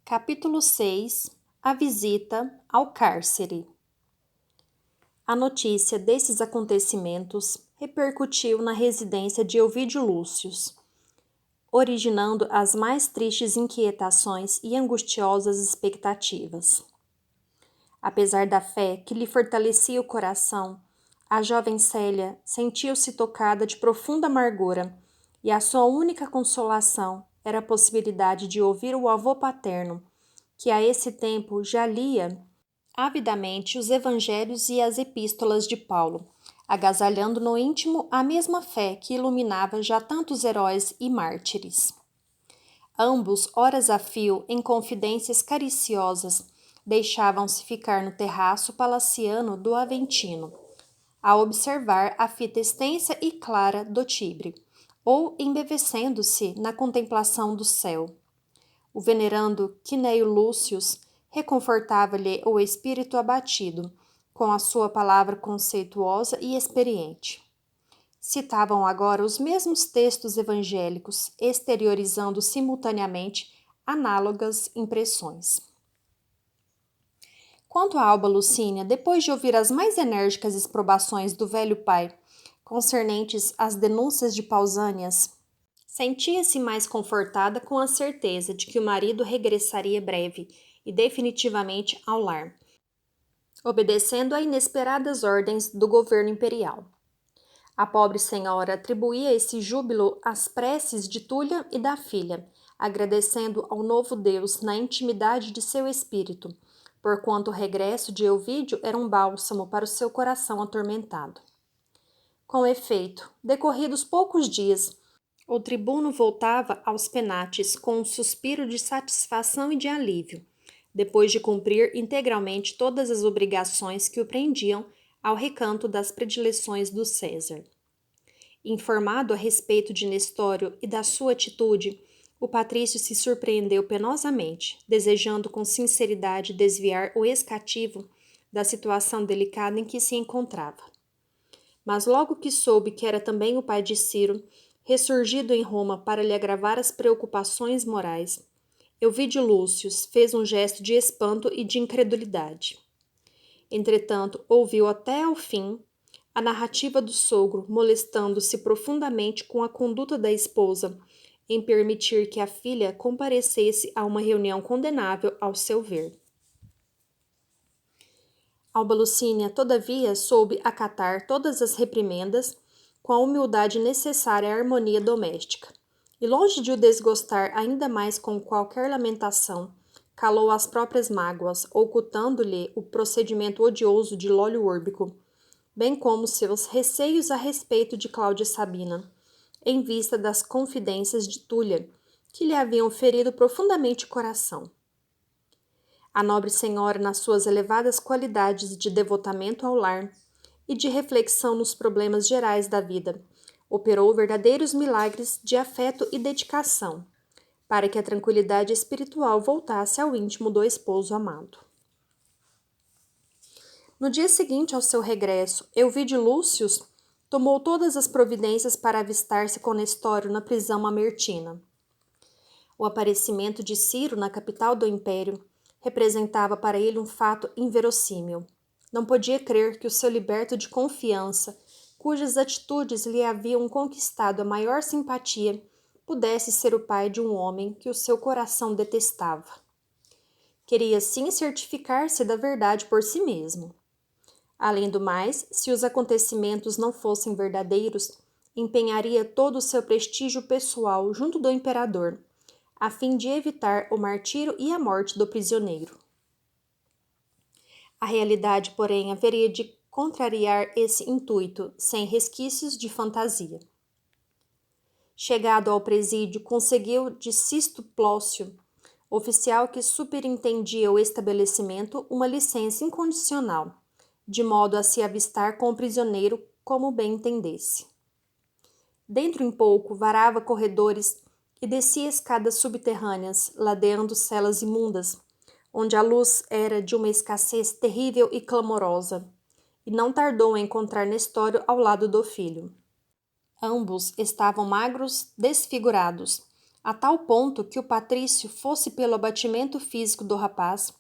Capítulo 6. A visita ao cárcere. A notícia desses acontecimentos repercutiu na residência de Ovídio Lúcius, originando as mais tristes inquietações e angustiosas expectativas. Apesar da fé que lhe fortalecia o coração, a jovem Célia sentiu-se tocada de profunda amargura, e a sua única consolação era a possibilidade de ouvir o avô paterno, que a esse tempo já lia avidamente os evangelhos e as epístolas de Paulo, agasalhando no íntimo a mesma fé que iluminava já tantos heróis e mártires. Ambos, horas a fio, em confidências cariciosas, deixavam-se ficar no terraço palaciano do Aventino, a observar a fita extensa e clara do Tibre, ou embevecendo-se na contemplação do céu. O venerando Quinéio Lúcius reconfortava-lhe o espírito abatido, com a sua palavra conceituosa e experiente. Citavam agora os mesmos textos evangélicos, exteriorizando simultaneamente análogas impressões. Quanto a Alba Lucínia, depois de ouvir as mais enérgicas exprobações do velho pai, concernentes às denúncias de Pausânias, sentia-se mais confortada com a certeza de que o marido regressaria breve e definitivamente ao lar, obedecendo a inesperadas ordens do governo imperial. A pobre senhora atribuía esse júbilo às preces de Túlia e da filha, agradecendo ao novo Deus na intimidade de seu espírito, porquanto o regresso de Ovídio era um bálsamo para o seu coração atormentado. Com efeito, decorridos poucos dias, o tribuno voltava aos penates com um suspiro de satisfação e de alívio, depois de cumprir integralmente todas as obrigações que o prendiam ao recanto das predileções do César. Informado a respeito de Nestório e da sua atitude, o patrício se surpreendeu penosamente, desejando com sinceridade desviar o ex-cativo da situação delicada em que se encontrava. Mas logo que soube que era também o pai de Ciro, ressurgido em Roma para lhe agravar as preocupações morais, Ovídio Lúcius fez um gesto de espanto e de incredulidade. Entretanto, ouviu até ao fim a narrativa do sogro, molestando-se profundamente com a conduta da esposa em permitir que a filha comparecesse a uma reunião condenável ao seu ver. Alba Lucínia, todavia, soube acatar todas as reprimendas com a humildade necessária à harmonia doméstica, e longe de o desgostar ainda mais com qualquer lamentação, calou as próprias mágoas, ocultando-lhe o procedimento odioso de Lólio Urbico, bem como seus receios a respeito de Cláudia Sabina, em vista das confidências de Túlia, que lhe haviam ferido profundamente o coração. A nobre senhora, nas suas elevadas qualidades de devotamento ao lar e de reflexão nos problemas gerais da vida, operou verdadeiros milagres de afeto e dedicação, para que a tranquilidade espiritual voltasse ao íntimo do esposo amado. No dia seguinte ao seu regresso, Ovídio Lúcius tomou todas as providências para avistar-se com Nestório na prisão mamertina. O aparecimento de Ciro na capital do império representava para ele um fato inverossímil. Não podia crer que o seu liberto de confiança, cujas atitudes lhe haviam conquistado a maior simpatia, pudesse ser o pai de um homem que o seu coração detestava. Queria sim certificar-se da verdade por si mesmo. Além do mais, se os acontecimentos não fossem verdadeiros, empenharia todo o seu prestígio pessoal junto do imperador, a fim de evitar o martírio e a morte do prisioneiro. A realidade, porém, haveria de contrariar esse intuito, sem resquícios de fantasia. Chegado ao presídio, conseguiu de Sisto Plócio, oficial que superintendia o estabelecimento, uma licença incondicional, de modo a se avistar com o prisioneiro como bem entendesse. Dentro em pouco, varava corredores e descia escadas subterrâneas, ladeando celas imundas, onde a luz era de uma escassez terrível e clamorosa, e não tardou em encontrar Nestório ao lado do filho. Ambos estavam magros, desfigurados, a tal ponto que o patrício, fosse pelo abatimento físico do rapaz,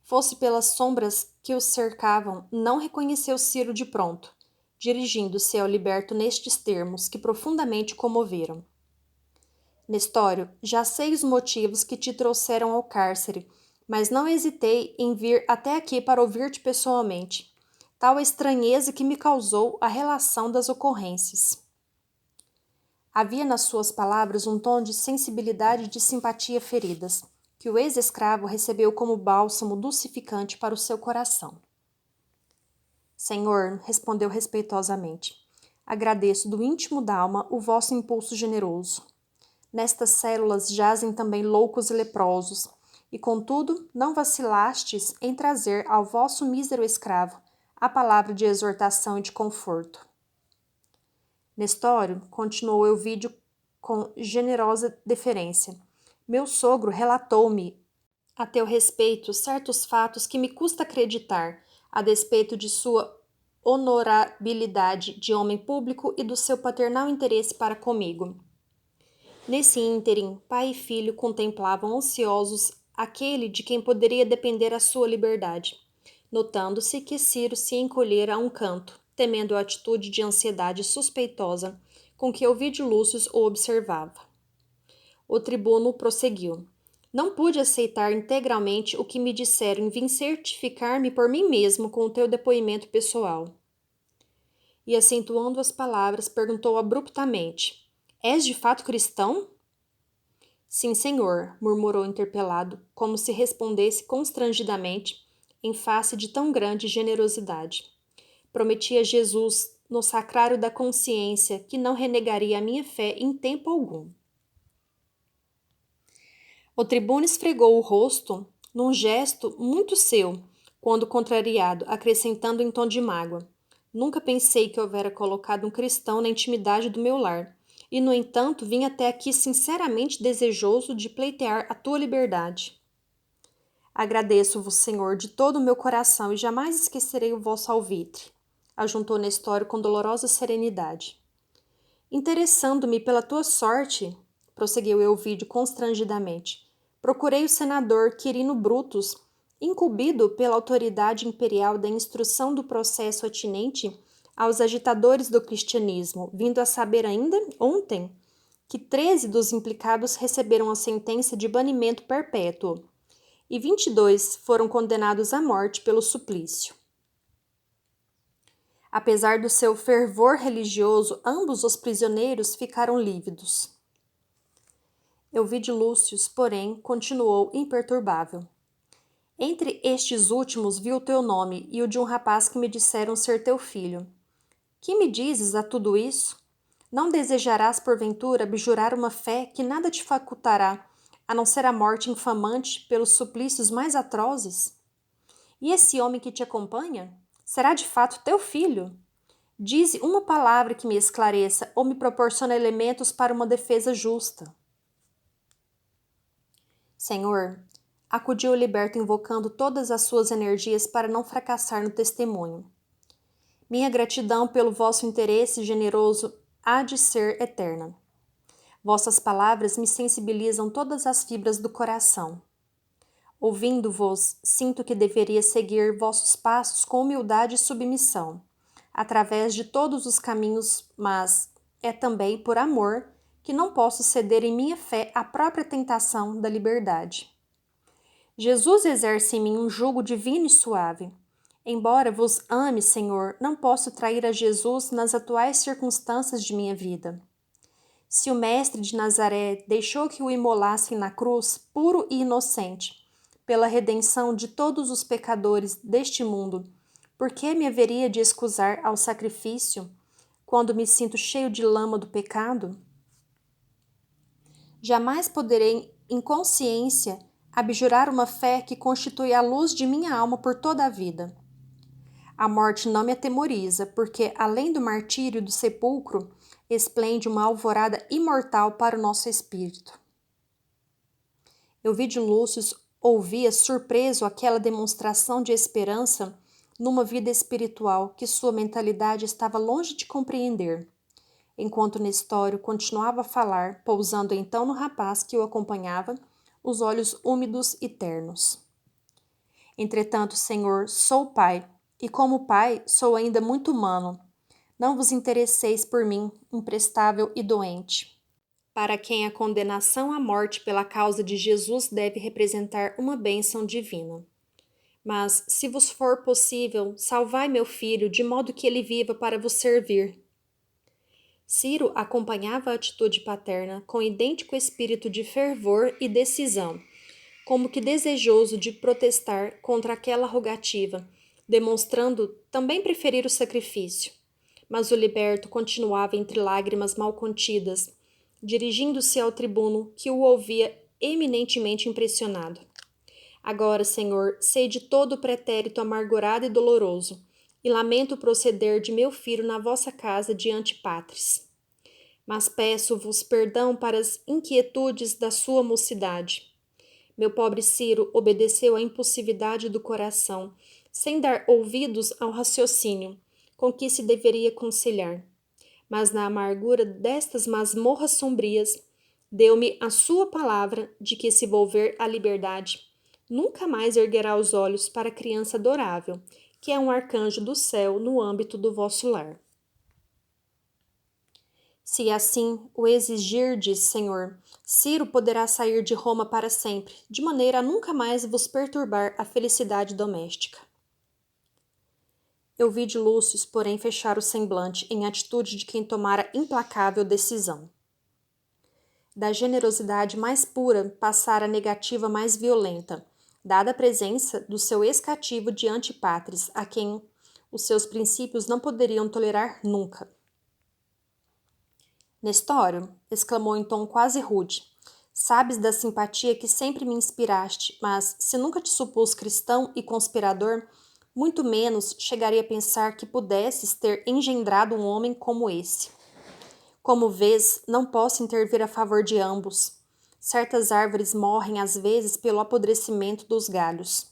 fosse pelas sombras que o cercavam, não reconheceu Ciro de pronto, dirigindo-se ao liberto nestes termos que profundamente comoveram. Nestório, já sei os motivos que te trouxeram ao cárcere, mas não hesitei em vir até aqui para ouvir-te pessoalmente. Tal a estranheza que me causou a relação das ocorrências. Havia nas suas palavras um tom de sensibilidade e de simpatia feridas, que o ex-escravo recebeu como bálsamo dulcificante para o seu coração. Senhor, respondeu respeitosamente, agradeço do íntimo da alma o vosso impulso generoso. Nestas células jazem também loucos e leprosos, e contudo não vacilastes em trazer ao vosso mísero escravo a palavra de exortação e de conforto. Nestório, continuou Elvídio com generosa deferência, meu sogro relatou-me a teu respeito certos fatos que me custa acreditar, a despeito de sua honorabilidade de homem público e do seu paternal interesse para comigo. Nesse ínterim, pai e filho contemplavam ansiosos aquele de quem poderia depender a sua liberdade, notando-se que Ciro se encolhera a um canto, temendo a atitude de ansiedade suspeitosa com que Ovídio Lúcio o observava. O tribuno prosseguiu. Não pude aceitar integralmente o que me disseram e vim certificar-me por mim mesmo com o teu depoimento pessoal. E acentuando as palavras, perguntou abruptamente, és de fato cristão? Sim, senhor, murmurou interpelado, como se respondesse constrangidamente em face de tão grande generosidade. Prometi a Jesus, no sacrário da consciência, que não renegaria a minha fé em tempo algum. O tribuno esfregou o rosto num gesto muito seu, quando contrariado, acrescentando em tom de mágoa. Nunca pensei que houvera colocado um cristão na intimidade do meu lar, e, no entanto, vim até aqui sinceramente desejoso de pleitear a tua liberdade. Agradeço-vos, Senhor, de todo o meu coração e jamais esquecerei o vosso alvitre, ajuntou Nestório com dolorosa serenidade. Interessando-me pela tua sorte, prosseguiu Elvídio constrangidamente, procurei o senador Quirino Brutus, incumbido pela autoridade imperial da instrução do processo atinente aos agitadores do cristianismo, vindo a saber ainda, ontem, que 13 dos implicados receberam a sentença de banimento perpétuo e 22 foram condenados à morte pelo suplício. Apesar do seu fervor religioso, ambos os prisioneiros ficaram lívidos. Elvídio Lúcio, porém, continuou imperturbável. Entre estes últimos vi o teu nome e o de um rapaz que me disseram ser teu filho. Que me dizes a tudo isso? Não desejarás, porventura, abjurar uma fé que nada te facultará, a não ser a morte infamante pelos suplícios mais atrozes? E esse homem que te acompanha? Será de fato teu filho? Dize uma palavra que me esclareça ou me proporciona elementos para uma defesa justa. Senhor, acudiu o liberto invocando todas as suas energias para não fracassar no testemunho. Minha gratidão pelo vosso interesse generoso há de ser eterna. Vossas palavras me sensibilizam todas as fibras do coração. Ouvindo-vos, sinto que deveria seguir vossos passos com humildade e submissão, através de todos os caminhos, mas é também por amor que não posso ceder em minha fé à própria tentação da liberdade. Jesus exerce em mim um jugo divino e suave. Embora vos ame, Senhor, não posso trair a Jesus nas atuais circunstâncias de minha vida. Se o mestre de Nazaré deixou que o imolassem na cruz, puro e inocente, pela redenção de todos os pecadores deste mundo, por que me haveria de escusar ao sacrifício, quando me sinto cheio de lama do pecado? Jamais poderei, em consciência, abjurar uma fé que constitui a luz de minha alma por toda a vida. A morte não me atemoriza, porque, além do martírio do sepulcro, esplende uma alvorada imortal para o nosso espírito. Elvídio Lúcio ouvia surpreso aquela demonstração de esperança numa vida espiritual que sua mentalidade estava longe de compreender. enquanto Nestório continuava a falar, pousando então no rapaz que o acompanhava, os olhos úmidos e ternos. Entretanto, Senhor, sou pai, e como pai sou ainda muito humano. Não vos interesseis por mim, imprestável e doente, para quem a condenação à morte pela causa de Jesus deve representar uma bênção divina. Mas, se vos for possível, salvai meu filho, de modo que ele viva para vos servir. Ciro acompanhava a atitude paterna com idêntico espírito de fervor e decisão, como que desejoso de protestar contra aquela rogativa, demonstrando também preferir o sacrifício. Mas o liberto continuava entre lágrimas mal contidas, dirigindo-se ao tribuno, que o ouvia eminentemente impressionado. Agora, Senhor, sei de todo o pretérito amargurado e doloroso, e lamento o proceder de meu filho na vossa casa diante Pátres. Mas peço-vos perdão para as inquietudes da sua mocidade. Meu pobre Ciro obedeceu à impulsividade do coração, sem dar ouvidos ao raciocínio com que se deveria conciliar. Mas na amargura destas masmorras sombrias, deu-me a sua palavra de que, se volver à liberdade, nunca mais erguerá os olhos para a criança adorável, que é um arcanjo do céu no âmbito do vosso lar. Se assim o exigirdes, Senhor, Ciro poderá sair de Roma para sempre, de maneira a nunca mais vos perturbar a felicidade doméstica. Eu vi de Lúcio, porém, fechar o semblante em atitude de quem tomara implacável decisão. Da generosidade mais pura passara a negativa mais violenta, dada a presença do seu ex-cativo diante Pátres, a quem os seus princípios não poderiam tolerar nunca. Nestório, exclamou em tom quase rude, sabes da simpatia que sempre me inspiraste, mas se nunca te supus cristão e conspirador, muito menos chegaria a pensar que pudesses ter engendrado um homem como esse. Como vês, não posso intervir a favor de ambos. Certas árvores morrem às vezes pelo apodrecimento dos galhos.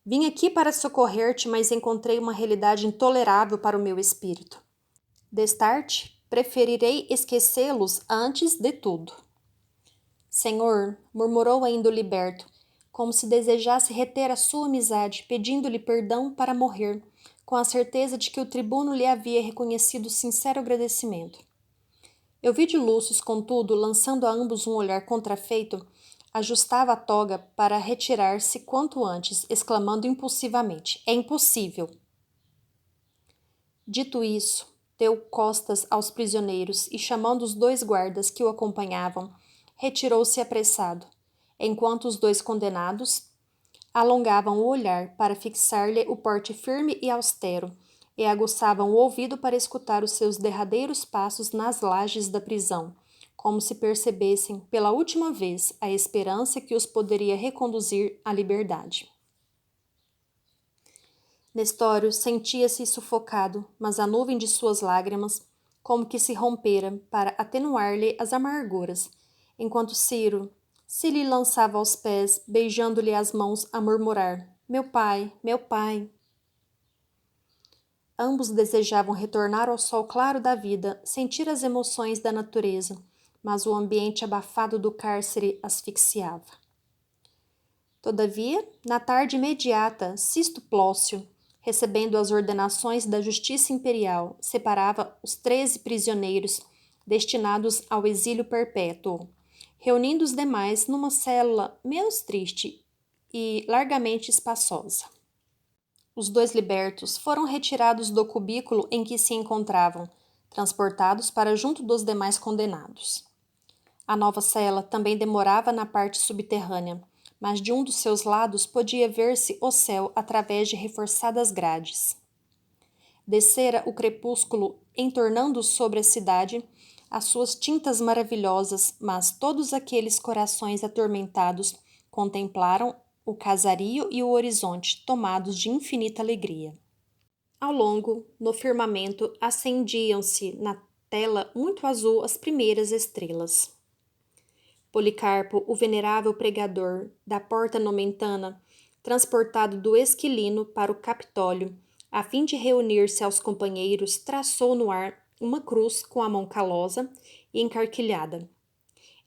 Vim aqui para socorrer-te, mas encontrei uma realidade intolerável para o meu espírito. Destarte, preferirei esquecê-los antes de tudo. Senhor, murmurou ainda o liberto, como se desejasse reter a sua amizade, pedindo-lhe perdão para morrer, com a certeza de que o tribuno lhe havia reconhecido sincero agradecimento. Eu vi de Lúcio, contudo, lançando a ambos um olhar contrafeito, ajustava a toga para retirar-se quanto antes, exclamando impulsivamente: é impossível! Dito isso, deu costas aos prisioneiros e, chamando os 2 guardas que o acompanhavam, retirou-se apressado, enquanto os 2 condenados alongavam o olhar para fixar-lhe o porte firme e austero e aguçavam o ouvido para escutar os seus derradeiros passos nas lajes da prisão, como se percebessem pela última vez a esperança que os poderia reconduzir à liberdade. Nestório sentia-se sufocado, mas a nuvem de suas lágrimas, como que se rompera para atenuar-lhe as amarguras, enquanto Ciro se lhe lançava aos pés, beijando-lhe as mãos a murmurar: meu pai, meu pai. Ambos desejavam retornar ao sol claro da vida, sentir as emoções da natureza, mas o ambiente abafado do cárcere asfixiava. Todavia, na tarde imediata, Cisto Plócio, recebendo as ordenações da justiça imperial, separava os 13 prisioneiros destinados ao exílio perpétuo, reunindo os demais numa célula menos triste e largamente espaçosa. Os 2 libertos foram retirados do cubículo em que se encontravam, transportados para junto dos demais condenados. A nova cela também demorava na parte subterrânea, mas de um dos seus lados podia ver-se o céu através de reforçadas grades. Descera o crepúsculo entornando sobre a cidade as suas tintas maravilhosas, mas todos aqueles corações atormentados contemplaram o casario e o horizonte, tomados de infinita alegria. Ao longo, no firmamento, acendiam-se na tela muito azul as primeiras estrelas. Policarpo, o venerável pregador da Porta Nomentana, transportado do Esquilino para o Capitólio, a fim de reunir-se aos companheiros, traçou no ar uma cruz com a mão calosa e encarquilhada.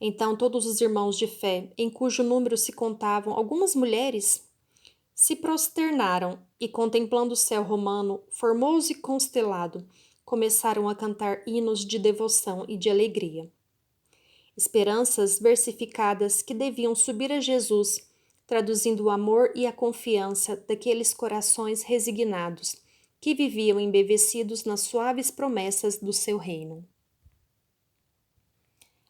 Então todos os irmãos de fé, em cujo número se contavam algumas mulheres, se prosternaram e, contemplando o céu romano, formoso e constelado, começaram a cantar hinos de devoção e de alegria. Esperanças versificadas que deviam subir a Jesus, traduzindo o amor e a confiança daqueles corações resignados, que viviam embevecidos nas suaves promessas do seu reino.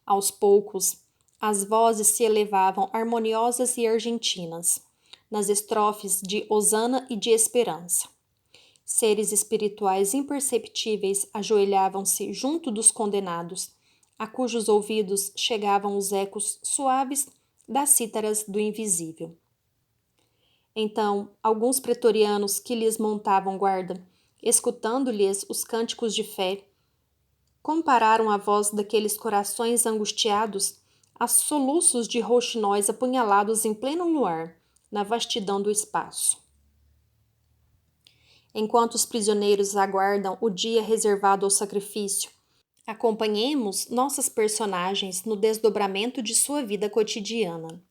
Aos poucos, as vozes se elevavam harmoniosas e argentinas, nas estrofes de hosana e de esperança. Seres espirituais imperceptíveis ajoelhavam-se junto dos condenados, a cujos ouvidos chegavam os ecos suaves das cítaras do invisível. Então, alguns pretorianos que lhes montavam guarda, escutando-lhes os cânticos de fé, compararam a voz daqueles corações angustiados a soluços de rouxinóis apunhalados em pleno luar, na vastidão do espaço. Enquanto os prisioneiros aguardam o dia reservado ao sacrifício, acompanhemos nossas personagens no desdobramento de sua vida cotidiana.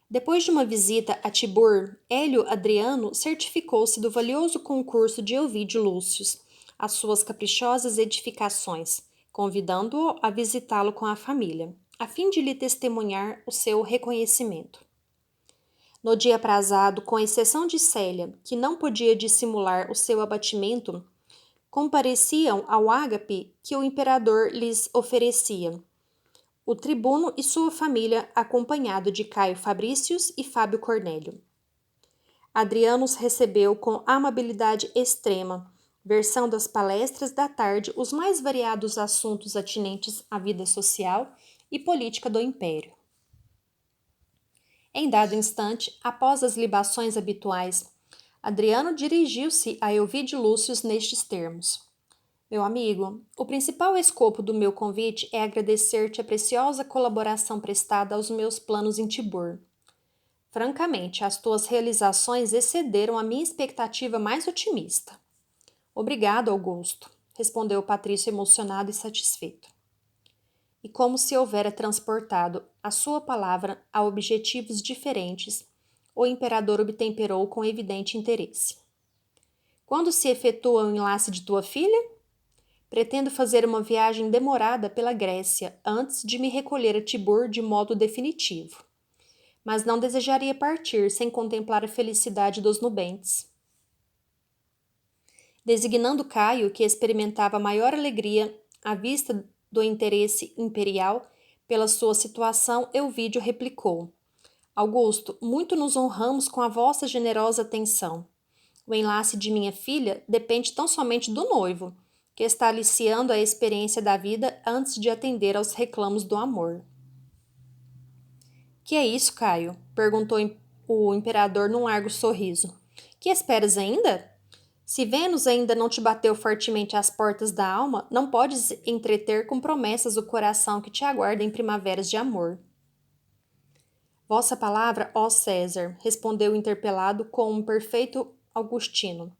Depois de uma visita a Tibur, Hélio Adriano certificou-se do valioso concurso de Ovídio Lúcio, as suas caprichosas edificações, convidando-o a visitá-lo com a família, a fim de lhe testemunhar o seu reconhecimento. No dia aprazado, com exceção de Célia, que não podia dissimular o seu abatimento, compareciam ao ágape que o imperador lhes oferecia, o tribuno e sua família, acompanhado de Caio Fabricius e Fábio Cornélio. Adriano os recebeu com amabilidade extrema, versando às palestras da tarde os mais variados assuntos atinentes à vida social e política do império. Em dado instante, após as libações habituais, Adriano dirigiu-se a Ovídio Lúcio nestes termos: Meu amigo, o principal escopo do meu convite é agradecer-te a preciosa colaboração prestada aos meus planos em Tibur. Francamente, as tuas realizações excederam a minha expectativa mais otimista. Obrigado, Augusto, respondeu Patrício emocionado e satisfeito. E como se houvera transportado a sua palavra a objetivos diferentes, o imperador obtemperou com evidente interesse. Quando se efetua o enlace de tua filha? Pretendo fazer uma viagem demorada pela Grécia antes de me recolher a Tibur de modo definitivo. Mas não desejaria partir sem contemplar a felicidade dos nubentes. Designando Caio, que experimentava maior alegria à vista do interesse imperial pela sua situação, Ovídio replicou: Augusto, muito nos honramos com a vossa generosa atenção. O enlace de minha filha depende tão somente do noivo, que está aliciando a experiência da vida antes de atender aos reclamos do amor. Que é isso, Caio? Perguntou o imperador num largo sorriso. Que esperas ainda? Se Vênus ainda não te bateu fortemente às portas da alma, não podes entreter com promessas o coração que te aguarda em primaveras de amor. Vossa palavra, ó César, respondeu o interpelado com um perfeito augustino.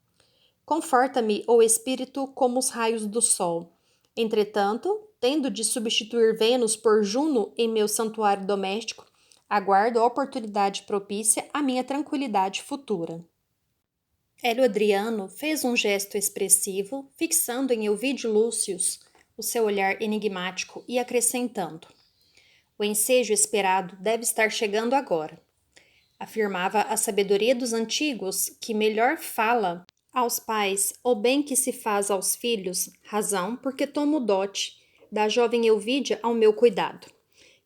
Conforta-me o espírito como os raios do sol. Entretanto, tendo de substituir Vênus por Juno em meu santuário doméstico, aguardo a oportunidade propícia à minha tranquilidade futura. Hélio Adriano fez um gesto expressivo, fixando em Ovídio Lúcio o seu olhar enigmático e acrescentando: O ensejo esperado deve estar chegando agora. Afirmava a sabedoria dos antigos que melhor fala aos pais o bem que se faz aos filhos, razão porque tomo dote da jovem Ovídia ao meu cuidado.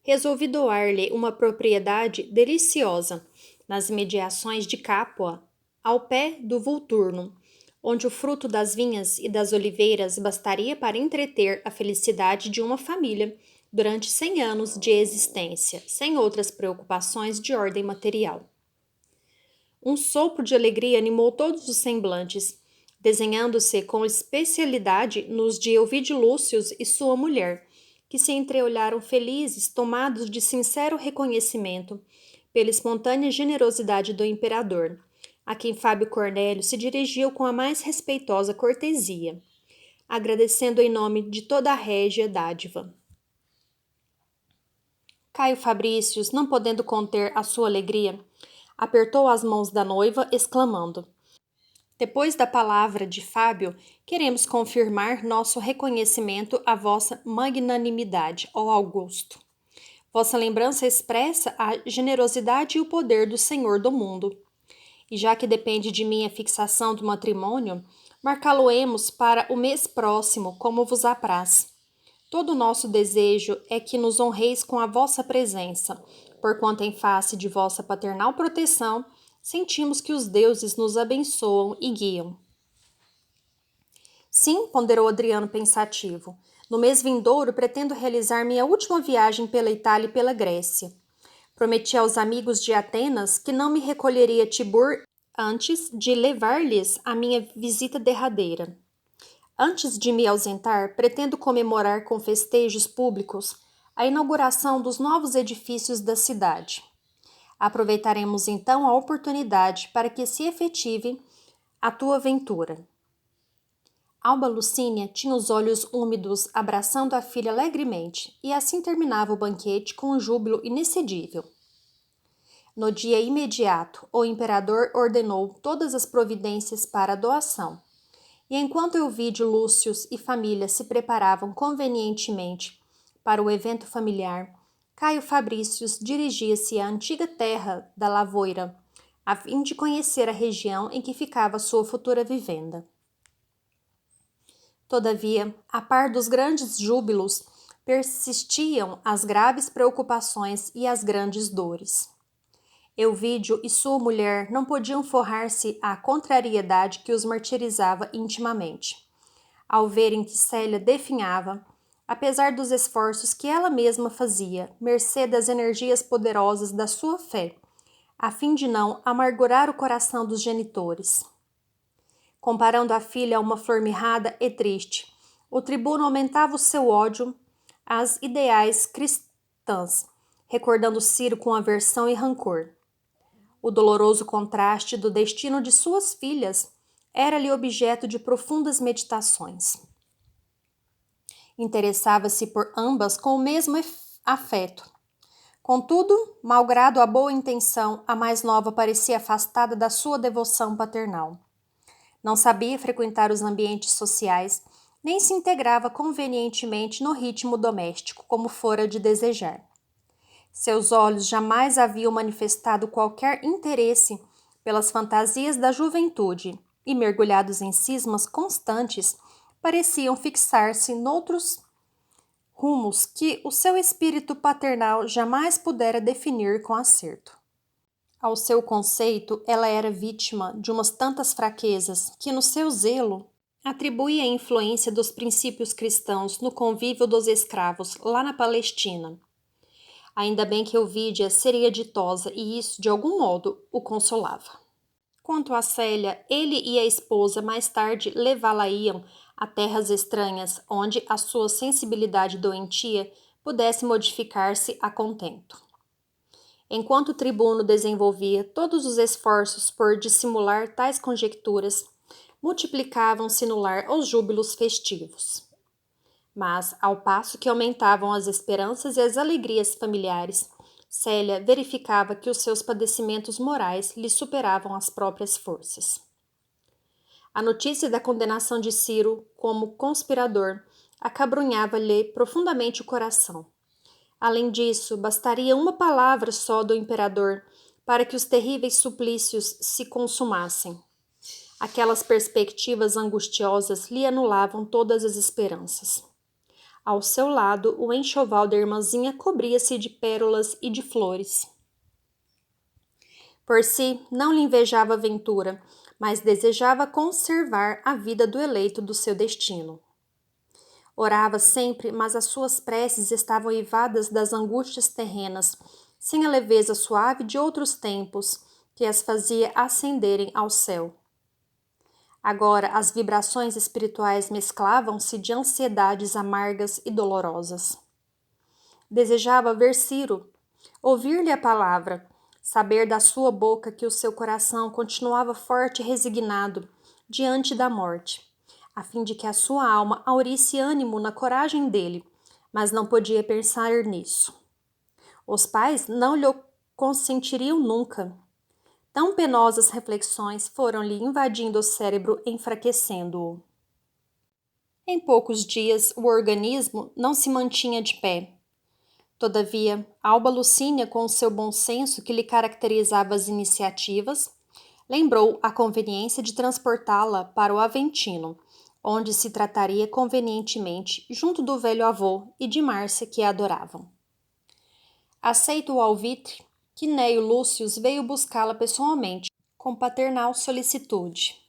Resolvi doar-lhe uma propriedade deliciosa nas imediações de Capua, ao pé do Vulturno, onde o fruto das vinhas e das oliveiras bastaria para entreter a felicidade de uma família durante 100 anos de existência, sem outras preocupações de ordem material. Um sopro de alegria animou todos os semblantes, desenhando-se com especialidade nos de Ovídio Lúcio e sua mulher, que se entreolharam felizes, tomados de sincero reconhecimento pela espontânea generosidade do imperador, a quem Fábio Cornélio se dirigiu com a mais respeitosa cortesia. agradecendo em nome de toda a régia dádiva. Caio Fabrícios, não podendo conter a sua alegria, apertou as mãos da noiva, exclamando: depois da palavra de Fábio, queremos confirmar nosso reconhecimento à vossa magnanimidade, ó Augusto. Vossa lembrança expressa a generosidade e o poder do Senhor do mundo. E já que depende de mim a fixação do matrimônio, marcá-lo-emos para o mês próximo, como vos apraz. Todo o nosso desejo é que nos honreis com a vossa presença, porquanto em face de vossa paternal proteção, sentimos que os deuses nos abençoam e guiam. Sim, ponderou Adriano pensativo. No mês vindouro pretendo realizar minha última viagem pela Itália e pela Grécia. Prometi aos amigos de Atenas que não me recolheria a Tibur antes de levar-lhes a minha visita derradeira. Antes de me ausentar, pretendo comemorar com festejos públicos a inauguração dos novos edifícios da cidade. Aproveitaremos então a oportunidade para que se efetive a tua ventura. Alba Lucínia tinha os olhos úmidos, abraçando a filha alegremente, e assim terminava o banquete com um júbilo inexcedível. No dia imediato, o imperador ordenou todas as providências para a doação, e enquanto Elvídio, Lúcio e família se preparavam convenientemente para o evento familiar, Caio Fabrícios dirigia-se à antiga terra da Lavoira, a fim de conhecer a região em que ficava sua futura vivenda. Todavia, a par dos grandes júbilos, persistiam as graves preocupações e as grandes dores. Elvídio e sua mulher não podiam forrar-se à contrariedade que os martirizava intimamente. Ao verem que Célia definhava, apesar dos esforços que ela mesma fazia, mercê das energias poderosas da sua fé, a fim de não amargurar o coração dos genitores. Comparando a filha a uma flor mirrada e triste, o tribuno aumentava o seu ódio às ideais cristãs, recordando Ciro com aversão e rancor. O doloroso contraste do destino de suas filhas era-lhe objeto de profundas meditações. Interessava-se por ambas com o mesmo afeto. Contudo, malgrado a boa intenção, a mais nova parecia afastada da sua devoção paternal. Não sabia frequentar os ambientes sociais, nem se integrava convenientemente no ritmo doméstico, como fora de desejar. Seus olhos jamais haviam manifestado qualquer interesse pelas fantasias da juventude e, mergulhados em cismas constantes, pareciam fixar-se noutros rumos que o seu espírito paternal jamais pudera definir com acerto. Ao seu conceito, ela era vítima de umas tantas fraquezas que, no seu zelo, atribuía a influência dos princípios cristãos no convívio dos escravos lá na Palestina. Ainda bem que Elvídia seria ditosa e isso, de algum modo, o consolava. Quanto a Célia, ele e a esposa mais tarde levá-la-iam a terras estranhas, onde a sua sensibilidade doentia pudesse modificar-se a contento. Enquanto o tribuno desenvolvia todos os esforços por dissimular tais conjecturas, multiplicavam-se no lar os júbilos festivos. Mas, ao passo que aumentavam as esperanças e as alegrias familiares, Célia verificava que os seus padecimentos morais lhe superavam as próprias forças. A notícia da condenação de Ciro como conspirador acabrunhava-lhe profundamente o coração. Além disso, bastaria uma palavra só do imperador para que os terríveis suplícios se consumassem. Aquelas perspectivas angustiosas lhe anulavam todas as esperanças. Ao seu lado, o enxoval da irmãzinha cobria-se de pérolas e de flores. Por si, não lhe invejava a ventura, mas desejava conservar a vida do eleito do seu destino. Orava sempre, mas as suas preces estavam eivadas das angústias terrenas, sem a leveza suave de outros tempos, que as fazia ascenderem ao céu. Agora as vibrações espirituais mesclavam-se de ansiedades amargas e dolorosas. Desejava ver Ciro, ouvir-lhe a palavra, saber da sua boca que o seu coração continuava forte e resignado diante da morte, a fim de que a sua alma aurisse ânimo na coragem dele, mas não podia pensar nisso. Os pais não lhe consentiriam nunca. Tão penosas reflexões foram-lhe invadindo o cérebro, enfraquecendo-o. Em poucos dias, o organismo não se mantinha de pé. Todavia, Alba Lucínia, com o seu bom senso que lhe caracterizava as iniciativas, lembrou a conveniência de transportá-la para o Aventino, onde se trataria convenientemente junto do velho avô e de Márcia, que a adoravam. Aceito o alvitre, Quinéio Lúcius veio buscá-la pessoalmente, com paternal solicitude.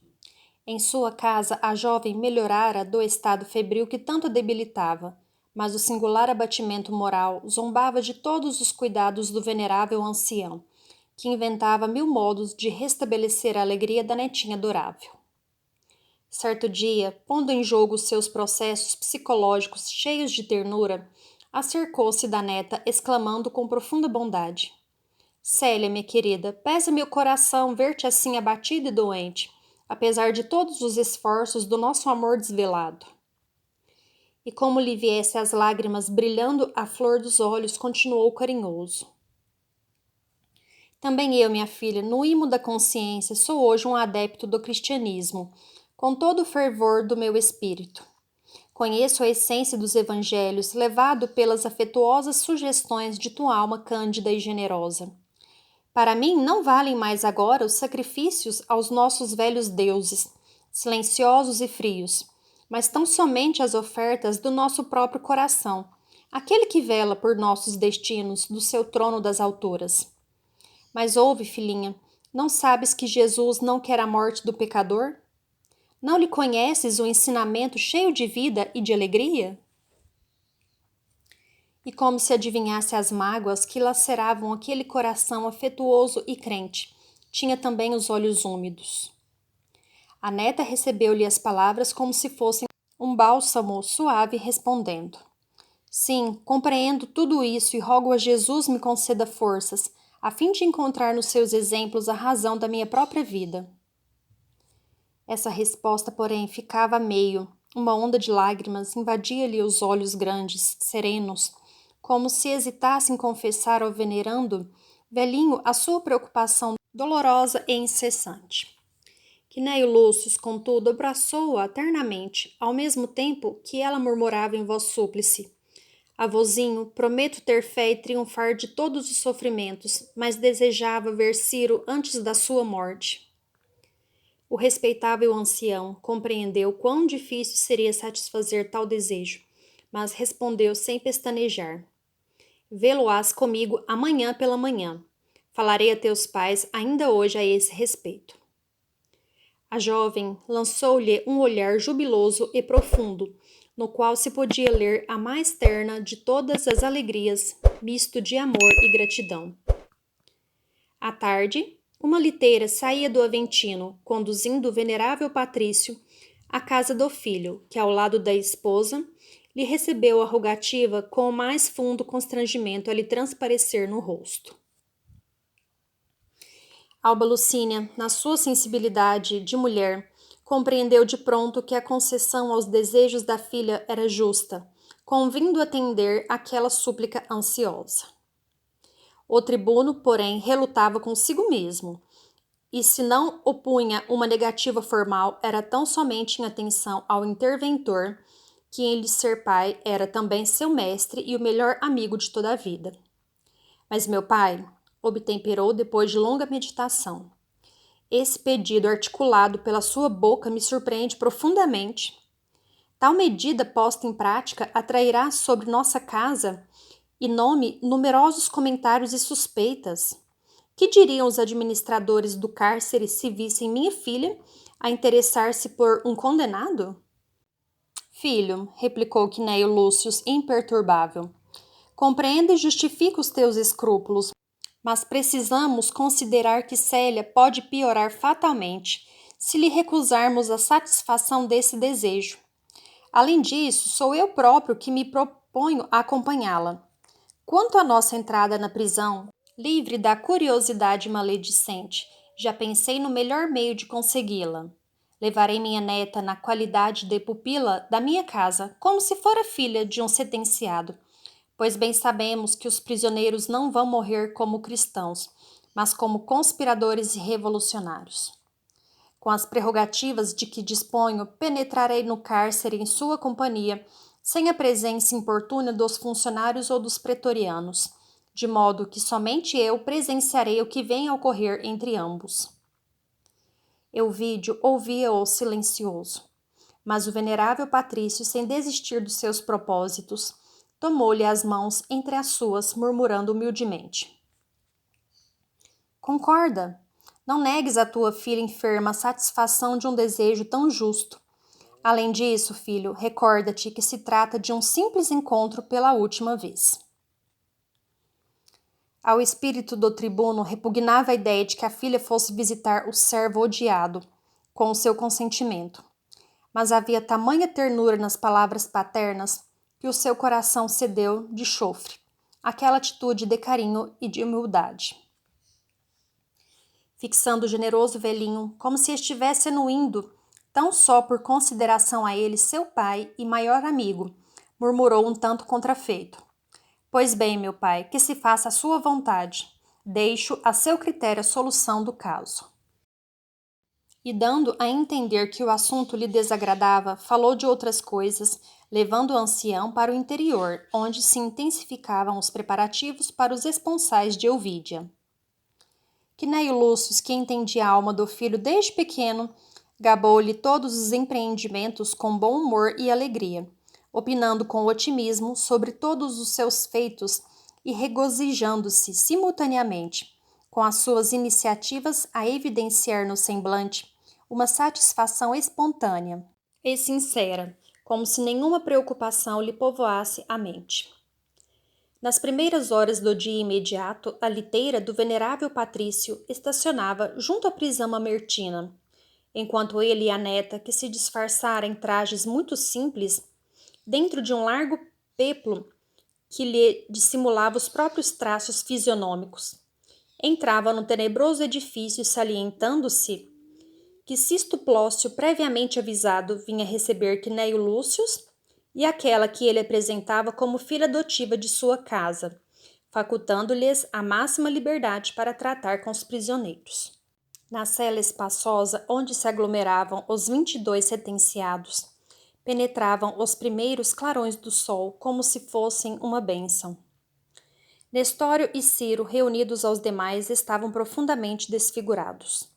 Em sua casa, a jovem melhorara do estado febril que tanto a debilitava, mas o singular abatimento moral zombava de todos os cuidados do venerável ancião, que inventava 1000 modos de restabelecer a alegria da netinha adorável. Certo dia, pondo em jogo seus processos psicológicos cheios de ternura, acercou-se da neta, exclamando com profunda bondade: Célia, minha querida, pesa-me o coração ver-te assim abatida e doente, apesar de todos os esforços do nosso amor desvelado. E como lhe viesse as lágrimas brilhando à flor dos olhos, continuou carinhoso. Também eu, minha filha, no imo da consciência, sou hoje um adepto do cristianismo, com todo o fervor do meu espírito. Conheço a essência dos evangelhos, levado pelas afetuosas sugestões de tua alma cândida e generosa. Para mim, não valem mais agora os sacrifícios aos nossos velhos deuses, silenciosos e frios, mas tão somente as ofertas do nosso próprio coração, aquele que vela por nossos destinos do seu trono das alturas. Mas ouve, filhinha, não sabes que Jesus não quer a morte do pecador? Não lhe conheces o ensinamento cheio de vida e de alegria? E como se adivinhasse as mágoas que laceravam aquele coração afetuoso e crente, tinha também os olhos úmidos. A neta recebeu-lhe as palavras como se fossem um bálsamo suave, respondendo: Sim, compreendo tudo isso e rogo a Jesus me conceda forças, a fim de encontrar nos seus exemplos a razão da minha própria vida. Essa resposta, porém, ficava a meio. Uma onda de lágrimas invadia-lhe os olhos grandes, serenos, como se hesitasse em confessar ao venerando velhinho a sua preocupação dolorosa e incessante. Quinéio Lúcius, contudo, abraçou-a ternamente, ao mesmo tempo que ela murmurava em voz súplice: Avôzinho, prometo ter fé e triunfar de todos os sofrimentos, mas desejava ver Ciro antes da sua morte. O respeitável ancião compreendeu quão difícil seria satisfazer tal desejo, mas respondeu sem pestanejar: Vê-lo-ás comigo amanhã pela manhã. Falarei a teus pais ainda hoje a esse respeito. A jovem lançou-lhe um olhar jubiloso e profundo, no qual se podia ler a mais terna de todas as alegrias, misto de amor e gratidão. À tarde, uma liteira saía do Aventino, conduzindo o venerável Patrício à casa do filho, que, ao lado da esposa, lhe recebeu a rogativa com o mais fundo constrangimento a lhe transparecer no rosto. Alba Lucínia, na sua sensibilidade de mulher, compreendeu de pronto que a concessão aos desejos da filha era justa, convindo atender àquela súplica ansiosa. O tribuno, porém, relutava consigo mesmo, e se não opunha uma negativa formal, era tão somente em atenção ao interventor, que em lhe ser pai era também seu mestre e o melhor amigo de toda a vida. Mas meu pai, obtemperou depois de longa meditação, esse pedido articulado pela sua boca me surpreende profundamente. Tal medida posta em prática atrairá sobre nossa casa e nome numerosos comentários e suspeitas. Que diriam os administradores do cárcere se vissem minha filha a interessar-se por um condenado? Filho, replicou Quinéio Lúcius, imperturbável, compreendo e justifico os teus escrúpulos, mas precisamos considerar que Célia pode piorar fatalmente se lhe recusarmos a satisfação desse desejo. Além disso, sou eu próprio que me proponho a acompanhá-la. Quanto à nossa entrada na prisão, livre da curiosidade maledicente, já pensei no melhor meio de consegui-la. Levarei minha neta na qualidade de pupila da minha casa, como se fora filha de um sentenciado, pois bem sabemos que os prisioneiros não vão morrer como cristãos, mas como conspiradores e revolucionários. Com as prerrogativas de que disponho, penetrarei no cárcere em sua companhia, sem a presença importuna dos funcionários ou dos pretorianos, de modo que somente eu presenciarei o que venha a ocorrer entre ambos. Euvídio ouvia-o silencioso, mas o venerável patrício, sem desistir dos seus propósitos, tomou-lhe as mãos entre as suas, murmurando humildemente: Concorda. Não negues à tua filha enferma a satisfação de um desejo tão justo. Além disso, filho, recorda-te que se trata de um simples encontro pela última vez. Ao espírito do tribuno repugnava a ideia de que a filha fosse visitar o servo odiado, com o seu consentimento. Mas havia tamanha ternura nas palavras paternas que o seu coração cedeu de chofre, àquela atitude de carinho e de humildade. Fixando o generoso velhinho, como se estivesse anuindo, tão só por consideração a ele, seu pai e maior amigo, murmurou um tanto contrafeito: Pois bem, meu pai, que se faça a sua vontade. Deixo a seu critério a solução do caso. E dando a entender que o assunto lhe desagradava, falou de outras coisas, levando o ancião para o interior, onde se intensificavam os preparativos para os esponsais de Euvídia. Quinéio Lúcio, que entendia a alma do filho desde pequeno, gabou-lhe todos os empreendimentos com bom humor e alegria, opinando com otimismo sobre todos os seus feitos e regozijando-se simultaneamente, com as suas iniciativas a evidenciar no semblante uma satisfação espontânea e sincera, como se nenhuma preocupação lhe povoasse a mente. Nas primeiras horas do dia imediato, a liteira do venerável patrício estacionava junto à prisão mamertina, enquanto ele e a neta, que se disfarçara em trajes muito simples, dentro de um largo peplo que lhe dissimulava os próprios traços fisionômicos, entravam no tenebroso edifício, salientando-se que Sisto Plócio, previamente avisado, vinha receber Quinéio Lúcio e aquela que ele apresentava como filha adotiva de sua casa, facultando-lhes a máxima liberdade para tratar com os prisioneiros. Na cela espaçosa onde se aglomeravam os 22 sentenciados, penetravam os primeiros clarões do sol como se fossem uma bênção. Nestório e Ciro, reunidos aos demais, estavam profundamente desfigurados.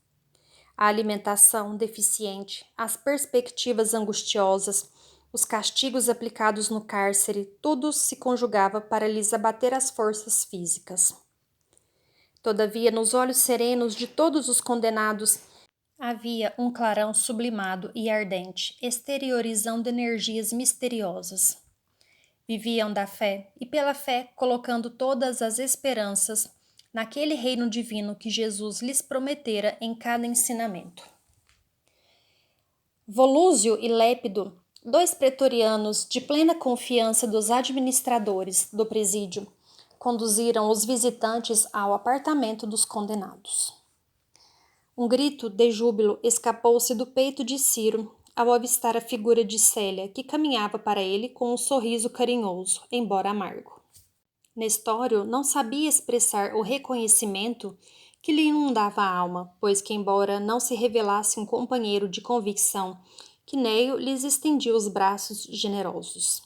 A alimentação deficiente, as perspectivas angustiosas, os castigos aplicados no cárcere, tudo se conjugava para lhes abater as forças físicas. Todavia, nos olhos serenos de todos os condenados, havia um clarão sublimado e ardente, exteriorizando energias misteriosas. Viviam da fé e pela fé colocando todas as esperanças naquele reino divino que Jesus lhes prometera em cada ensinamento. Volúzio e Lépido, dois pretorianos de plena confiança dos administradores do presídio, conduziram os visitantes ao apartamento dos condenados. Um grito de júbilo escapou-se do peito de Ciro ao avistar a figura de Célia, que caminhava para ele com um sorriso carinhoso, embora amargo. Nestório não sabia expressar o reconhecimento que lhe inundava a alma, pois que, embora não se revelasse um companheiro de convicção, Quinéio lhes estendia os braços generosos.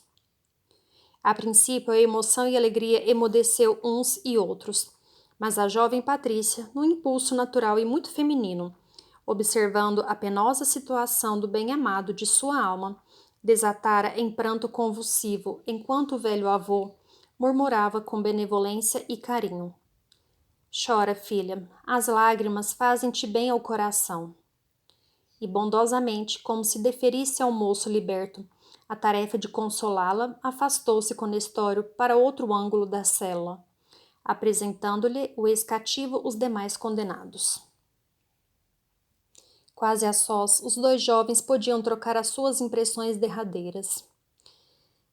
A princípio, a emoção e a alegria emudeceu uns e outros, mas a jovem Patrícia, num impulso natural e muito feminino, observando a penosa situação do bem-amado de sua alma, desatara em pranto convulsivo, enquanto o velho avô murmurava com benevolência e carinho: Chora, filha, as lágrimas fazem-te bem ao coração. E bondosamente, como se deferisse ao moço liberto a tarefa de consolá-la, afastou-se com Nestório para outro ângulo da cela, apresentando-lhe o ex-cativo os demais condenados. Quase a sós, os dois jovens podiam trocar as suas impressões derradeiras.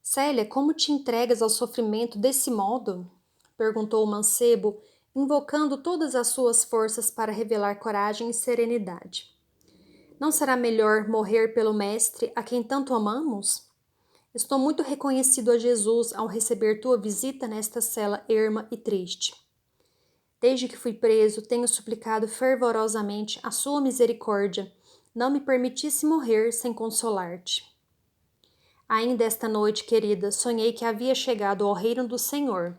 Célia, como te entregas ao sofrimento desse modo? Perguntou o mancebo, invocando todas as suas forças para revelar coragem e serenidade. Não será melhor morrer pelo Mestre a quem tanto amamos? Estou muito reconhecido a Jesus ao receber tua visita nesta cela erma e triste. Desde que fui preso, tenho suplicado fervorosamente a sua misericórdia, não me permitisse morrer sem consolar-te. Ainda esta noite, querida, sonhei que havia chegado ao reino do Senhor,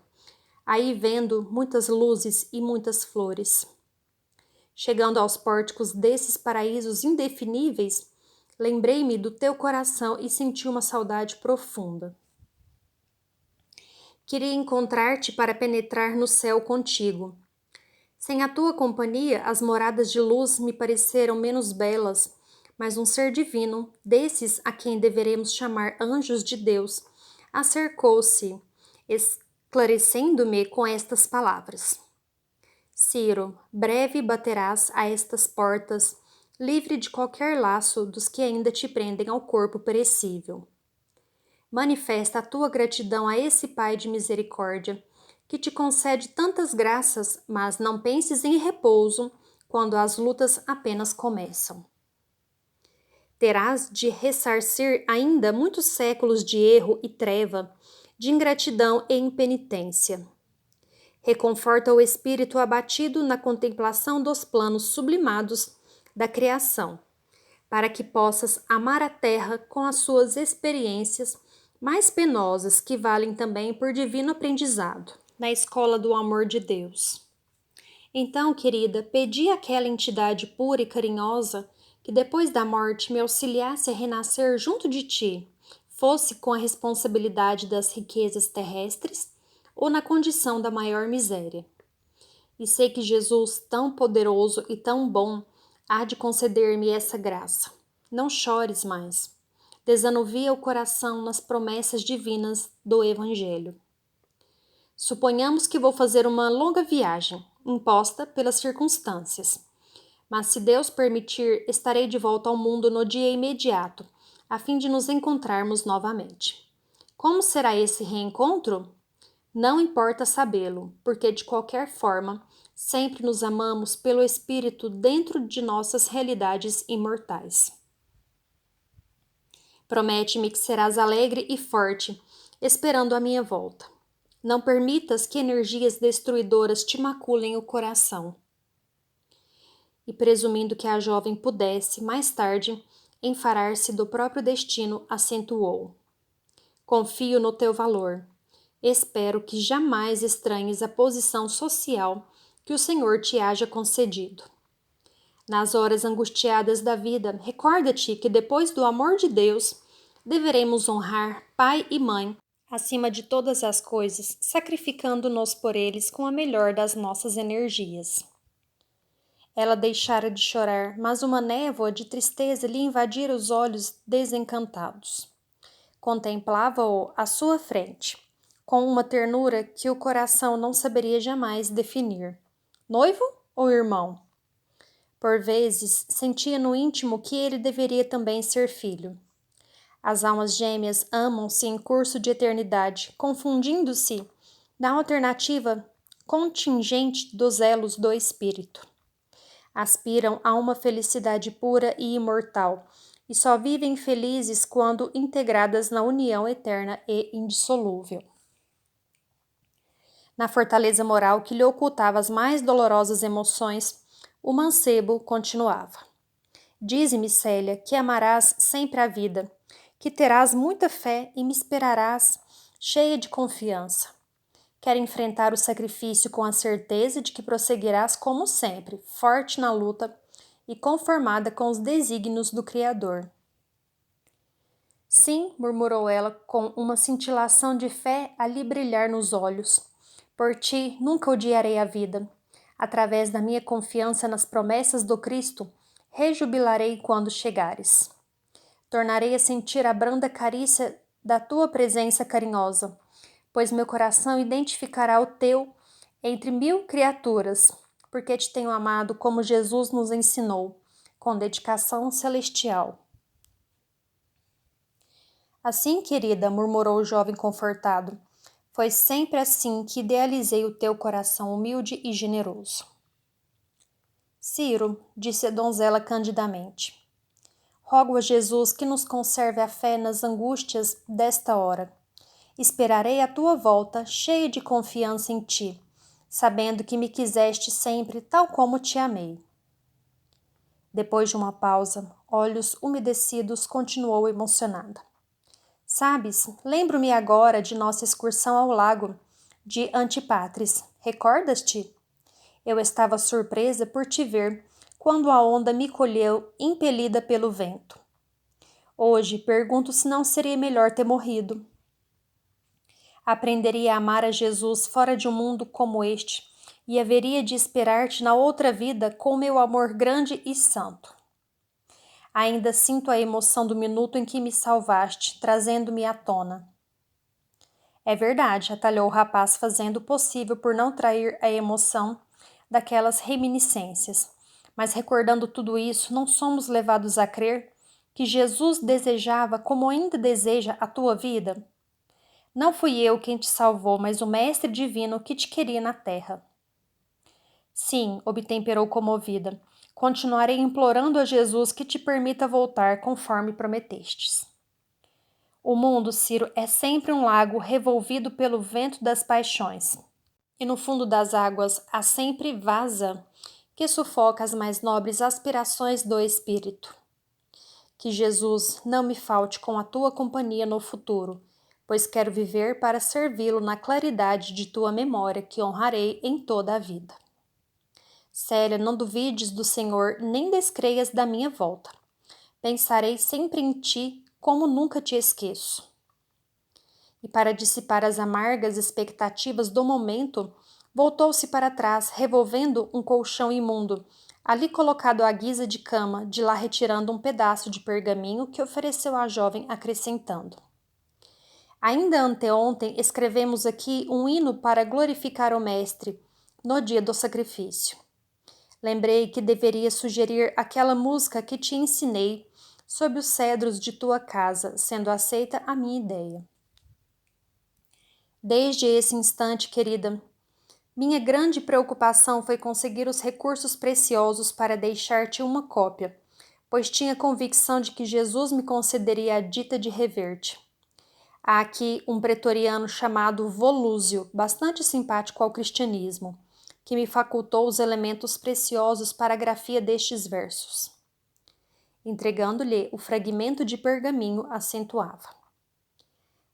aí vendo muitas luzes e muitas flores. Chegando aos pórticos desses paraísos indefiníveis, lembrei-me do teu coração e senti uma saudade profunda. Queria encontrar-te para penetrar no céu contigo. Sem a tua companhia, as moradas de luz me pareceram menos belas, mas um ser divino, desses a quem deveremos chamar anjos de Deus, acercou-se, esclarecendo-me com estas palavras: Ciro, breve baterás a estas portas, livre de qualquer laço dos que ainda te prendem ao corpo perecível. Manifesta a tua gratidão a esse Pai de misericórdia, que te concede tantas graças, mas não penses em repouso quando as lutas apenas começam. Terás de ressarcir ainda muitos séculos de erro e treva, de ingratidão e impenitência. Reconforta o espírito abatido na contemplação dos planos sublimados da criação, para que possas amar a terra com as suas experiências mais penosas que valem também por divino aprendizado, na escola do amor de Deus. Então, querida, pedi àquela entidade pura e carinhosa que depois da morte me auxiliasse a renascer junto de ti, fosse com a responsabilidade das riquezas terrestres ou na condição da maior miséria. E sei que Jesus, tão poderoso e tão bom, há de conceder-me essa graça. Não chores mais. Desanuvia o coração nas promessas divinas do Evangelho. Suponhamos que vou fazer uma longa viagem, imposta pelas circunstâncias. Mas se Deus permitir, estarei de volta ao mundo no dia imediato, a fim de nos encontrarmos novamente. Como será esse reencontro? Não importa sabê-lo, porque de qualquer forma, sempre nos amamos pelo Espírito dentro de nossas realidades imortais. Promete-me que serás alegre e forte, esperando a minha volta. Não permitas que energias destruidoras te maculem o coração. E presumindo que a jovem pudesse, mais tarde, enfarar-se do próprio destino, acentuou: Confio no teu valor. Espero que jamais estranhes a posição social que o Senhor te haja concedido. Nas horas angustiadas da vida, recorda-te que depois do amor de Deus, deveremos honrar pai e mãe acima de todas as coisas, sacrificando-nos por eles com a melhor das nossas energias. Ela deixara de chorar, mas uma névoa de tristeza lhe invadira os olhos desencantados. Contemplava-o à sua frente, com uma ternura que o coração não saberia jamais definir. Noivo ou irmão? Por vezes, sentia no íntimo que ele deveria também ser filho. As almas gêmeas amam-se em curso de eternidade, confundindo-se na alternativa contingente dos elos do espírito. Aspiram a uma felicidade pura e imortal, e só vivem felizes quando integradas na união eterna e indissolúvel. Na fortaleza moral que lhe ocultava as mais dolorosas emoções, o mancebo continuava: Dize-me, Célia, que amarás sempre a vida, que terás muita fé e me esperarás cheia de confiança. Quero enfrentar o sacrifício com a certeza de que prosseguirás como sempre, forte na luta e conformada com os desígnios do Criador. Sim, murmurou ela com uma cintilação de fé a lhe brilhar nos olhos. Por ti nunca odiarei a vida. Através da minha confiança nas promessas do Cristo, rejubilarei quando chegares. Tornarei a sentir a branda carícia da tua presença carinhosa, pois meu coração identificará o teu entre 1000 criaturas, porque te tenho amado como Jesus nos ensinou, com dedicação celestial. Assim, querida, murmurou o jovem confortado, foi sempre assim que idealizei o teu coração humilde e generoso. Ciro, disse a donzela candidamente, Rogo a Jesus que nos conserve a fé nas angústias desta hora. Esperarei a tua volta, cheia de confiança em ti, sabendo que me quiseste sempre tal como te amei. Depois de uma pausa, olhos umedecidos, continuou emocionada. Sabes, lembro-me agora de nossa excursão ao lago de Antipatris. Recordas-te? Eu estava surpresa por te ver quando a onda me colheu, impelida pelo vento. Hoje pergunto se não seria melhor ter morrido. Aprenderia a amar a Jesus fora de um mundo como este e haveria de esperar-te na outra vida com meu amor grande e santo. Ainda sinto a emoção do minuto em que me salvaste, trazendo-me à tona. É verdade, atalhou o rapaz, fazendo o possível por não trair a emoção daquelas reminiscências. Mas recordando tudo isso, não somos levados a crer que Jesus desejava, como ainda deseja, a tua vida? Não fui eu quem te salvou, mas o Mestre Divino que te queria na terra. Sim, obtemperou comovida. Continuarei implorando a Jesus que te permita voltar conforme prometestes. O mundo, Ciro, é sempre um lago revolvido pelo vento das paixões. E no fundo das águas há sempre vaza que sufoca as mais nobres aspirações do espírito. Que Jesus não me falte com a tua companhia no futuro, pois quero viver para servi-lo na claridade de tua memória que honrarei em toda a vida. Célia, não duvides do Senhor, nem descreias da minha volta. Pensarei sempre em ti, como nunca te esqueço. E para dissipar as amargas expectativas do momento, voltou-se para trás, revolvendo um colchão imundo, ali colocado à guisa de cama, de lá retirando um pedaço de pergaminho que ofereceu à jovem, acrescentando: Ainda anteontem escrevemos aqui um hino para glorificar o Mestre, no dia do sacrifício. Lembrei que deveria sugerir aquela música que te ensinei sob os cedros de tua casa, sendo aceita a minha ideia. Desde esse instante, querida, minha grande preocupação foi conseguir os recursos preciosos para deixar-te uma cópia, pois tinha convicção de que Jesus me concederia a dita de rever-te. Há aqui um pretoriano chamado Volúzio, bastante simpático ao cristianismo, que me facultou os elementos preciosos para a grafia destes versos. Entregando-lhe o fragmento de pergaminho, acentuava: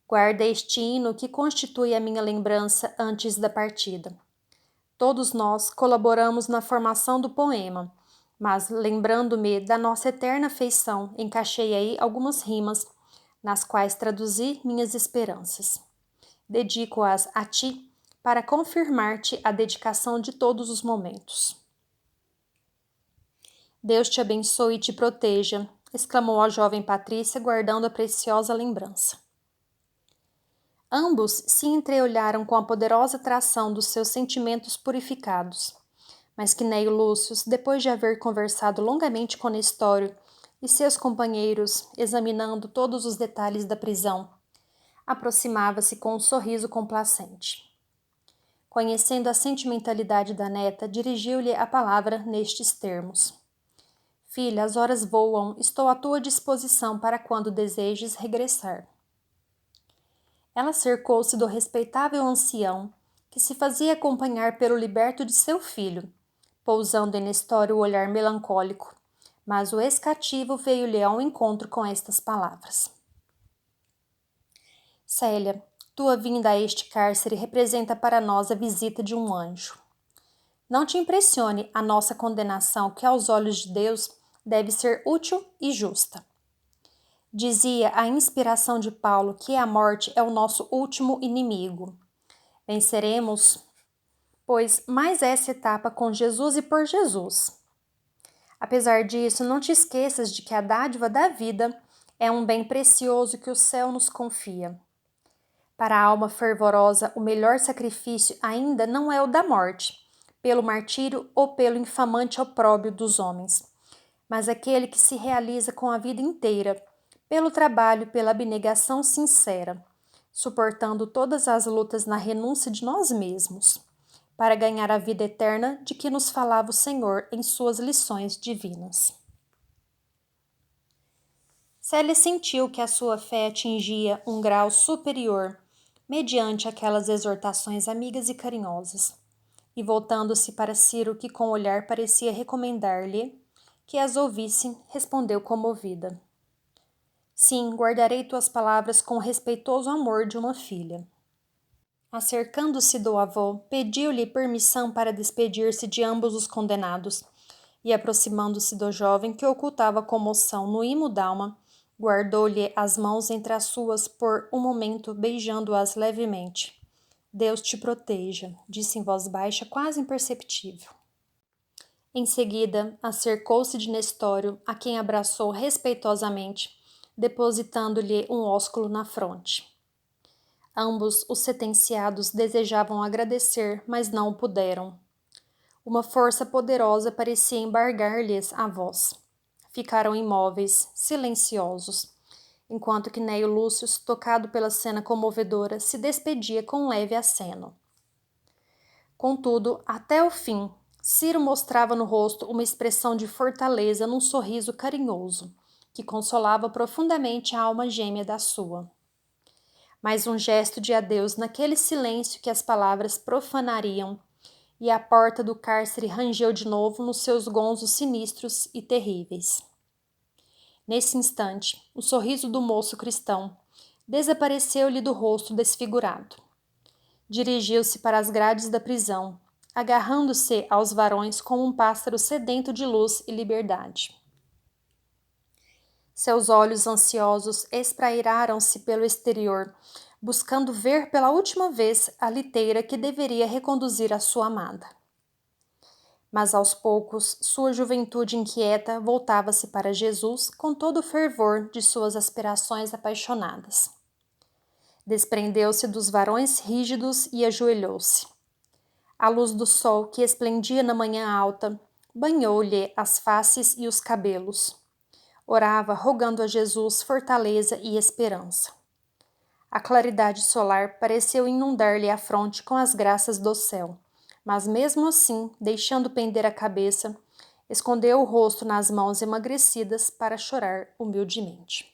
Guarda este hino que constitui a minha lembrança antes da partida. Todos nós colaboramos na formação do poema, mas, lembrando-me da nossa eterna afeição, encaixei aí algumas rimas, nas quais traduzi minhas esperanças. Dedico-as a ti para confirmar-te a dedicação de todos os momentos. Deus te abençoe e te proteja, exclamou a jovem Patrícia, guardando a preciosa lembrança. Ambos se entreolharam com a poderosa atração dos seus sentimentos purificados. Mas Quinéio Lúcio, depois de haver conversado longamente com Nestório e seus companheiros, examinando todos os detalhes da prisão, aproximava-se com um sorriso complacente. Conhecendo a sentimentalidade da neta, dirigiu-lhe a palavra nestes termos: Filha, as horas voam, estou à tua disposição para quando desejes regressar. Ela cercou-se do respeitável ancião, que se fazia acompanhar pelo liberto de seu filho, pousando em Nestório o olhar melancólico, mas o ex-cativo veio-lhe ao encontro com estas palavras: Célia, tua vinda a este cárcere representa para nós a visita de um anjo. Não te impressione a nossa condenação, que aos olhos de Deus deve ser útil e justa. Dizia a inspiração de Paulo que a morte é o nosso último inimigo. Venceremos, pois, mais essa etapa com Jesus e por Jesus. Apesar disso, não te esqueças de que a dádiva da vida é um bem precioso que o céu nos confia. Para a alma fervorosa, o melhor sacrifício ainda não é o da morte, pelo martírio ou pelo infamante opróbrio dos homens, mas aquele que se realiza com a vida inteira, pelo trabalho e pela abnegação sincera, suportando todas as lutas na renúncia de nós mesmos, para ganhar a vida eterna de que nos falava o Senhor em suas lições divinas. Célia sentiu que a sua fé atingia um grau superior, mediante aquelas exortações amigas e carinhosas. E voltando-se para Ciro, que com o olhar parecia recomendar-lhe que as ouvisse, respondeu comovida: Sim, guardarei tuas palavras com o respeitoso amor de uma filha. Acercando-se do avô, pediu-lhe permissão para despedir-se de ambos os condenados, e aproximando-se do jovem que ocultava a comoção no imo d'alma, guardou-lhe as mãos entre as suas por um momento, beijando-as levemente. Deus te proteja, disse em voz baixa, quase imperceptível. Em seguida, acercou-se de Nestório, a quem abraçou respeitosamente, depositando-lhe um ósculo na fronte. Ambos os sentenciados desejavam agradecer, mas não o puderam. Uma força poderosa parecia embargar-lhes a voz. Ficaram imóveis, silenciosos, enquanto que Neio Lúcio, tocado pela cena comovedora, se despedia com um leve aceno. Contudo, até o fim, Ciro mostrava no rosto uma expressão de fortaleza num sorriso carinhoso, que consolava profundamente a alma gêmea da sua. Mais um gesto de adeus naquele silêncio que as palavras profanariam, e a porta do cárcere rangeu de novo nos seus gonzos sinistros e terríveis. Nesse instante, o sorriso do moço cristão desapareceu-lhe do rosto desfigurado. Dirigiu-se para as grades da prisão, agarrando-se aos varões como um pássaro sedento de luz e liberdade. Seus olhos ansiosos esprairaram-se pelo exterior, buscando ver pela última vez a liteira que deveria reconduzir a sua amada. Mas aos poucos, sua juventude inquieta voltava-se para Jesus com todo o fervor de suas aspirações apaixonadas. Desprendeu-se dos varões rígidos e ajoelhou-se. A luz do sol, que esplendia na manhã alta, banhou-lhe as faces e os cabelos. Orava, rogando a Jesus fortaleza e esperança. A claridade solar pareceu inundar-lhe a fronte com as graças do céu, mas mesmo assim, deixando pender a cabeça, escondeu o rosto nas mãos emagrecidas para chorar humildemente.